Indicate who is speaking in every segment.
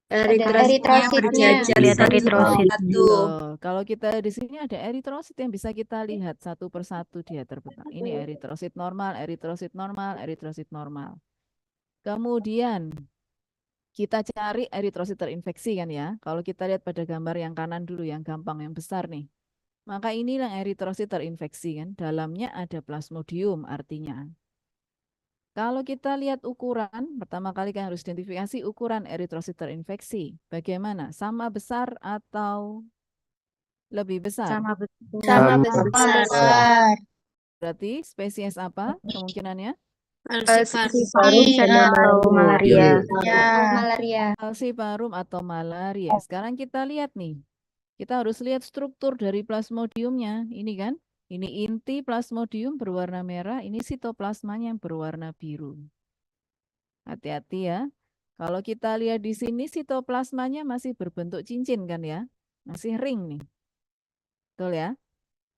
Speaker 1: Eritrositnya berjajar
Speaker 2: Lihat
Speaker 1: satu
Speaker 2: eritrosit.
Speaker 1: persatu.
Speaker 3: Kalau kita di sini ada eritrosit yang bisa kita lihat satu persatu dia terbentang. Ini eritrosit normal, eritrosit normal, eritrosit normal. Kemudian kita cari eritrosit terinfeksi kan ya. Kalau kita lihat pada gambar yang kanan dulu, yang gampang, yang besar nih. Maka inilah eritrosit terinfeksi kan. Dalamnya ada plasmodium artinya. Kalau kita lihat ukuran, pertama kali kan harus identifikasi ukuran eritrosit terinfeksi. Bagaimana? Sama besar atau lebih besar?
Speaker 2: Sama besar.
Speaker 3: Berarti spesies apa kemungkinannya?
Speaker 2: Falciparum atau malaria.
Speaker 3: Falciparum atau malaria. Sekarang kita lihat nih. Kita harus lihat struktur dari plasmodiumnya. Ini kan, ini inti plasmodium berwarna merah, ini sitoplasmanya yang berwarna biru. Hati-hati ya. Kalau kita lihat di sini sitoplasmanya masih berbentuk cincin kan ya. Masih ring nih. Betul ya?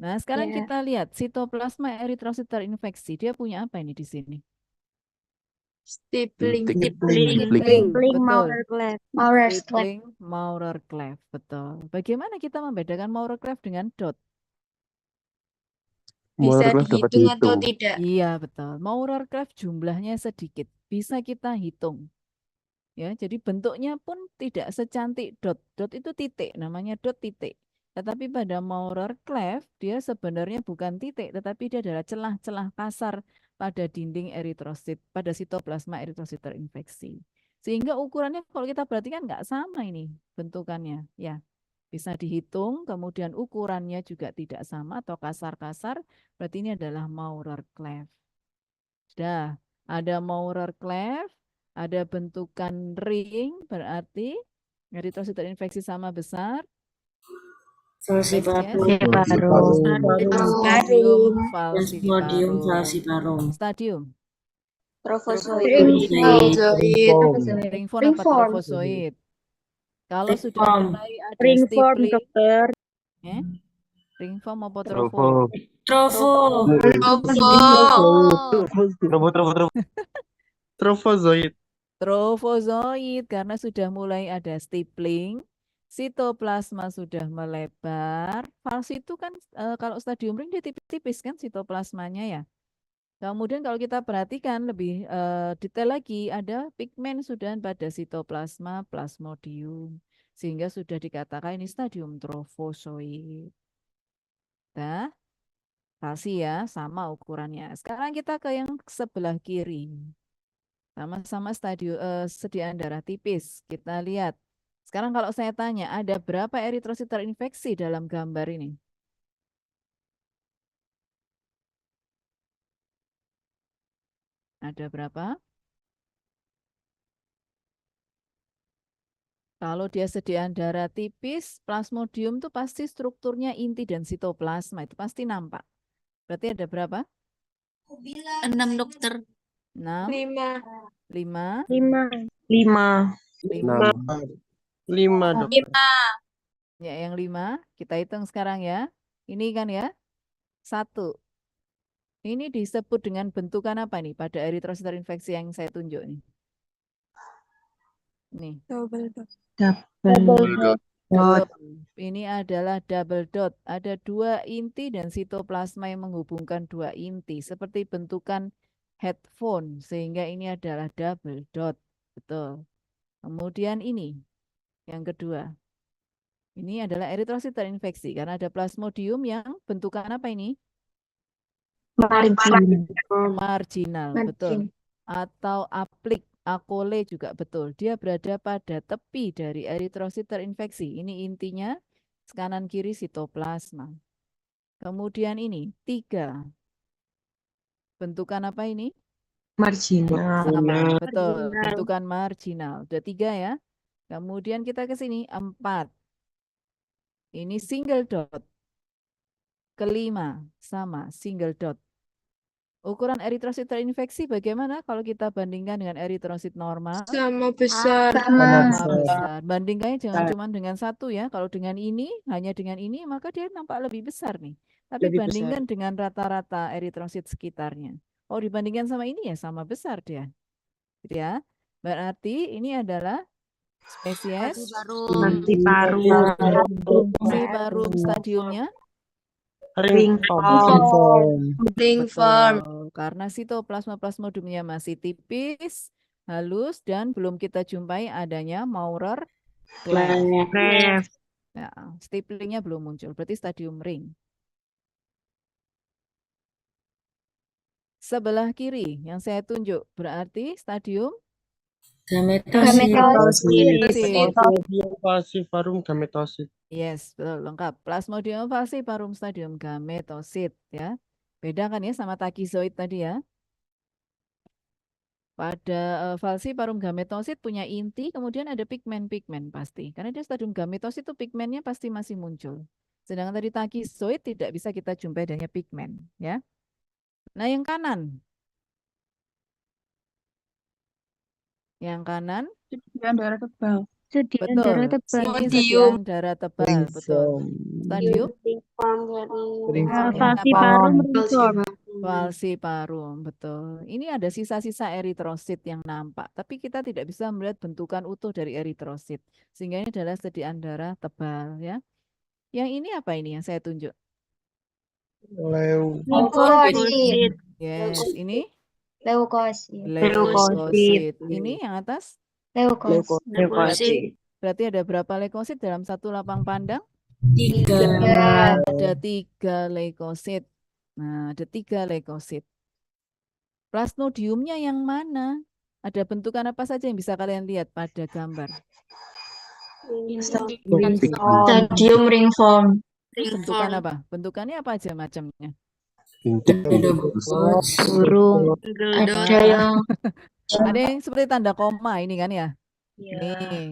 Speaker 3: Nah, sekarang kita lihat sitoplasma eritrosit terinfeksi. Dia punya apa ini di sini?
Speaker 1: Stippling.
Speaker 3: Betul.
Speaker 2: Maurer cleft.
Speaker 3: Stippling Maurer cleft. Betul. Bagaimana kita membedakan Maurer cleft dengan dot?
Speaker 1: Bisa dihitung atau tidak?
Speaker 3: Iya, betul. Maurer cleft jumlahnya sedikit. Bisa kita hitung. Ya, jadi bentuknya pun tidak secantik dot. Dot itu titik, namanya dot titik. Tetapi pada Maurer cleft dia sebenarnya bukan titik, tetapi dia adalah celah-celah kasar pada dinding eritrosit, pada sitoplasma eritrosit terinfeksi. Sehingga ukurannya kalau kita perhatikan nggak sama ini bentukannya, ya. Bisa dihitung, kemudian ukurannya juga tidak sama atau kasar-kasar, berarti ini adalah Maurer cleft. Sudah, ada Maurer cleft, ada bentukan ring, berarti eritrosit terinfeksi sama besar.
Speaker 2: Falciparum.
Speaker 3: Stadium.
Speaker 1: Trofozoid.
Speaker 3: Ringform apa trofozoid? Kalau sudah mulai ada
Speaker 2: Ringform,
Speaker 3: stippling,
Speaker 2: dokter.
Speaker 3: ringform apa trofo?
Speaker 4: Trofozoid.
Speaker 3: Trofozoid karena sudah mulai ada stippling, sitoplasma sudah melebar. Falsi itu kan kalau stadium ring dia tipis-tipis kan sitoplasmanya ya. Kemudian kalau kita perhatikan lebih detail lagi, ada pigmen sudah pada sitoplasma, plasmodium. Sehingga sudah dikatakan ini stadium trofozoid. Nah, falsi ya, sama ukurannya. Sekarang kita ke yang sebelah kiri. Sama-sama stadium sediaan darah tipis. Kita lihat. Sekarang kalau saya tanya, ada berapa eritrosit terinfeksi dalam gambar ini? Ada berapa? Kalau dia sediaan darah tipis, plasmodium itu pasti strukturnya inti dan sitoplasma. Itu pasti nampak. Berarti ada berapa?
Speaker 1: 6, dokter.
Speaker 3: 6, 5,
Speaker 4: 5, dokter.
Speaker 3: ya yang 5. Kita hitung sekarang ya. Ini kan ya. 1. Ini disebut dengan bentukan apa nih pada eritrosit terinfeksi yang saya tunjuk nih? Nih.
Speaker 1: Double dot.
Speaker 3: Ini adalah double dot. Ada 2 inti dan sitoplasma yang menghubungkan 2 inti. Seperti bentukan headphone. Sehingga ini adalah double dot. Betul. Kemudian ini. Yang kedua. Ini adalah eritrosit terinfeksi. Karena ada plasmodium yang bentukan apa ini? Marginal. Betul. Atau aplik. Akole juga betul. Dia berada pada tepi dari eritrosit terinfeksi. Ini intinya kanan kiri sitoplasma. Kemudian ini 3. Bentukan apa ini?
Speaker 2: Marginal.
Speaker 3: Sama, betul. Bentukan marginal. Udah 3 ya. Kemudian kita ke sini 4. Ini single dot. Kelima sama single dot. Ukuran eritrosit terinfeksi bagaimana kalau kita bandingkan dengan eritrosit normal?
Speaker 1: Sama besar.
Speaker 3: Sama besar. Bandingkannya jangan cuma dengan 1 ya. Kalau dengan ini, hanya dengan ini, maka dia nampak lebih besar nih. Tapi
Speaker 4: Lebih
Speaker 3: bandingkan dengan rata-rata eritrosit sekitarnya. Oh, dibandingkan sama ini ya sama besar dia. Gitu ya. Berarti ini adalah Spesies
Speaker 2: Falciparum.
Speaker 3: falciparum, stadiumnya
Speaker 4: Ring
Speaker 2: Ringform.
Speaker 3: betul. Karena sitoplasma plasmodiumnya masih tipis, halus, dan belum kita jumpai adanya Maurer cleft.
Speaker 2: Cleft.
Speaker 3: Ya, stiplingnya belum muncul, berarti stadium ring. Sebelah kiri yang saya tunjuk berarti stadium
Speaker 2: Gametosit.
Speaker 4: Plasmodium falciparum gametosit.
Speaker 3: yes, betul lengkap. Plasmodium falciparum stadium gametosit ya. Beda kan ya sama takizoid tadi ya. Pada falciparum gametosit punya inti, kemudian ada pigmen-pigmen pasti. Karena dia stadium gametosit itu pigmennya pasti masih muncul. Sedangkan tadi takizoid tidak bisa kita jumpai adanya pigmen ya. Nah, yang kanan. Yang kanan
Speaker 1: Sediaan darah tebal.
Speaker 3: betul. Ini sediaan darah tebal, betul. Stadium
Speaker 1: Falciparum ringform.
Speaker 3: falciparum, betul. Ini ada sisa-sisa eritrosit yang nampak, tapi kita tidak bisa melihat bentukan utuh dari eritrosit. Sehingga ini adalah sediaan darah tebal ya. Yang ini apa ini yang saya tunjuk?
Speaker 2: Leukosit.
Speaker 3: Yes, ini
Speaker 2: Leukosit.
Speaker 3: leukosit. Ini yang atas
Speaker 2: Leukosit.
Speaker 3: berarti ada berapa leukosit dalam satu lapang pandang?
Speaker 2: 3.
Speaker 3: Ada 3 leukosit. Nah, ada 3 leukosit. Plasmodiumnya yang mana? Ada bentukan apa saja yang bisa kalian lihat pada gambar?
Speaker 2: Stadium ringform.
Speaker 3: Bentukan apa? Bentukannya apa aja macamnya?
Speaker 2: Burung. Ada yang
Speaker 3: Ada yang seperti tanda koma ini kan ya? Nih.